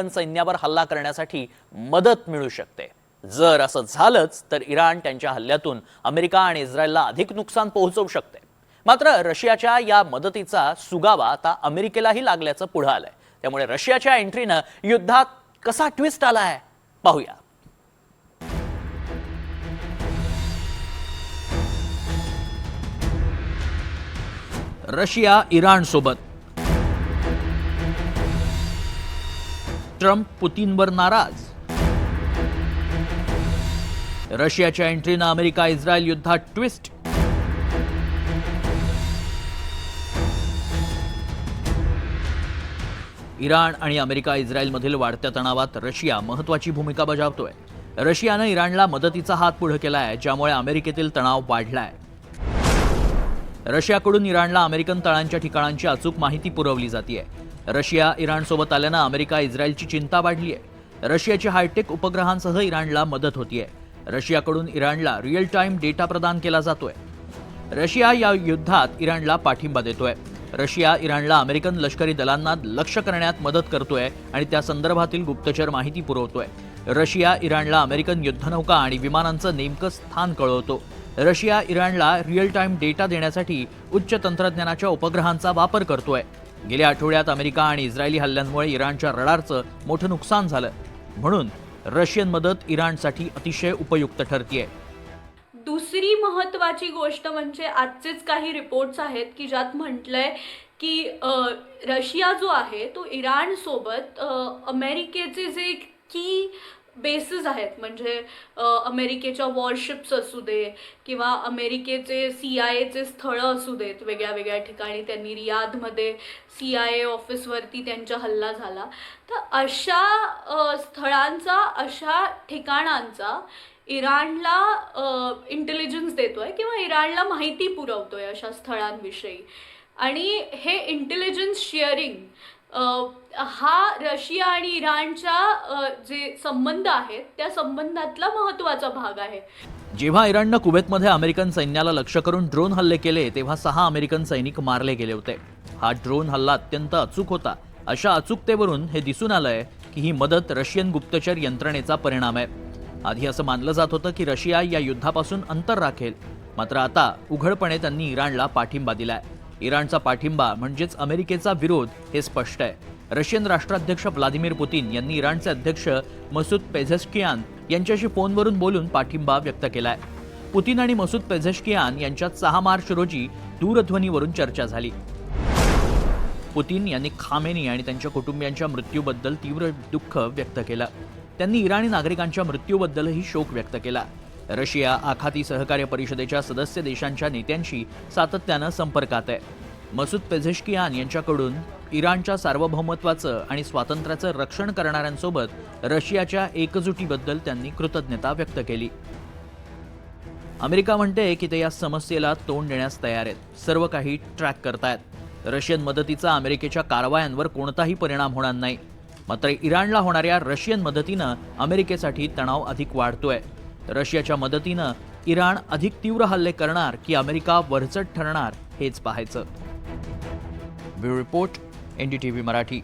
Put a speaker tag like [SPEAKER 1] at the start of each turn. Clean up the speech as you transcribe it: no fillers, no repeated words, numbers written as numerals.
[SPEAKER 1] सैन्यावर हल्ला करण्यासाठी मदत मिळू शकते। जर असं झालंच तर इराण त्यांच्या हल्ल्यातून अमेरिका आणि इस्रायलला अधिक नुकसान पोहोचवू शकते। मात्र रशियाच्या या मदतीचा सुगावा आता अमेरिकेलाही लागल्याचं पुढे आलंय। त्यामुळे रशियाच्या एंट्रीनं युद्धात कसा ट्विस्ट आलाय पाहूया। रशिया इराण सोबत, ट्रम्प पुतीनवर नाराज, रशियाच्या एंट्रीनं अमेरिका इस्रायल युद्धात ट्विस्ट, इराण आणि अमेरिका इस्रायलमधील वाढत्या तणावात रशिया महत्त्वाची भूमिका बजावतोय। रशियानं इराणला मदतीचा हात पुढे केलाय, ज्यामुळे अमेरिकेतील तणाव वाढलाय। रशियाकडून इराणला अमेरिकन तळांच्या ठिकाणांची अचूक माहिती पुरवली जाते। रशिया इराणसोबत आल्यानं अमेरिका इस्रायलची चिंता वाढली आहे। रशियाच्या हायटेक उपग्रहांसह इराणला मदत होतीये। रशियाकडून इराणला रिअल टाइम डेटा प्रदान केला जातोय। रशिया या युद्धात इराणला पाठिंबा देतोय। रशिया इराणला अमेरिकन लष्करी दलांना लक्ष्य करण्यात मदत करतोय आणि त्या संदर्भातील गुप्तचर माहिती पुरवतोय। रशिया इराणला अमेरिकन युद्धनौका आणि विमानांचं नेमकं स्थान कळवतो। रशिया इराणला रिअल टाइम डेटा देण्यासाठी उच्च तंत्रज्ञानाच्या उपग्रहांचा वापर करतोय। गेल्या आठवड्यात अमेरिका आणि इस्रायली हल्ल्यांमुळे इराणच्या रडारचं मोठं नुकसान झालं, म्हणून रशियन मदत इराणसाठी अतिशय उपयुक्त ठरतीये।
[SPEAKER 2] दुसरी महत्त्वाची गोष्ट म्हणजे आजचेच काही रिपोर्ट्स आहेत की ज्यात म्हटलंय की रशिया जो आहे तो इराण सोबत अमेरिकेचे जे की बेसिस आहेत, म्हणजे अमेरिकेच्या वॉरशिप्स असू दे किंवा अमेरिकेचे CIA स्थळं असू देत, वेगळ्या वेगळ्या ठिकाणी त्यांनी रियाधमध्ये CIA ऑफिसवरती त्यांचा हल्ला झाला, तर अशा स्थळांचा, अशा ठिकाणांचा इराणला इंटेलिजन्स देतोय किंवा इराणला माहिती पुरवतोय अशा स्थळांविषयी। आणि हे इंटेलिजन्स शेअरिंग हा रशिया आणि इराणच्या जे संबंध आहेत त्या संबंधातला महत्त्वाचा भाग आहे।
[SPEAKER 1] जेव्हा इराणनं कुवेतमध्ये अमेरिकन सैन्याला लक्ष्य करून ड्रोन हल्ले केले तेव्हा 6 अमेरिकन सैनिक मारले गेले होते। हा ड्रोन हल्ला अत्यंत अचूक होता। अशा अचूकतेवरून हे दिसून आलंय की ही मदत रशियन गुप्तचर यंत्रणेचा परिणाम आहे। आधी असं मानलं जात होतं की रशिया या युद्धापासून अंतर राखेल, मात्र आता उघडपणे त्यांनी इराणला पाठिंबा दिलाय। इराणचा पाठिंबा म्हणजेच अमेरिकेचा विरोध हे स्पष्ट आहे। रशियन राष्ट्राध्यक्ष व्लादिमीर पुतीन यांनी इराणचे अध्यक्ष मसूद पेझेश्कियान यांच्याशी फोनवरून बोलून पाठिंबा व्यक्त केलाय। पुतीन आणि मसूद पेझेश्कियान यांच्यात 6 मार्च रोजी दूरध्वनीवरून चर्चा झाली। पुतीन यांनी खामेनी आणि त्यांच्या कुटुंबियांच्या मृत्यूबद्दल तीव्र दुःख व्यक्त केलं। त्यांनी इराणी नागरिकांच्या मृत्यूबद्दलही शोक व्यक्त केला। रशिया आखाती सहकार्य परिषदेच्या सदस्य देशांच्या नेत्यांशी सातत्यानं संपर्कात आहे। मसूद पेझेश्कियान यांच्याकडून इराणच्या सार्वभौमत्वाचं आणि स्वातंत्र्याचं रक्षण करणाऱ्यांसोबत रशियाच्या एकजुटीबद्दल त्यांनी कृतज्ञता व्यक्त केली। अमेरिका म्हणते की ते या समस्येला तोंड देण्यास तयार आहेत, सर्व काही ट्रॅक करतायत। रशियन मदतीचा अमेरिकेच्या कारवायांवर कोणताही परिणाम होणार नाही। मात्र इराणला होणाऱ्या रशियन मदतीनं अमेरिकेसाठी तणाव अधिक वाढतोय। रशियाच्या मदतीनं इराण अधिक तीव्र हल्ले करणार की अमेरिका वरचढ ठरणार हेच पाहायचं। Bureau report, NDTV Marathi.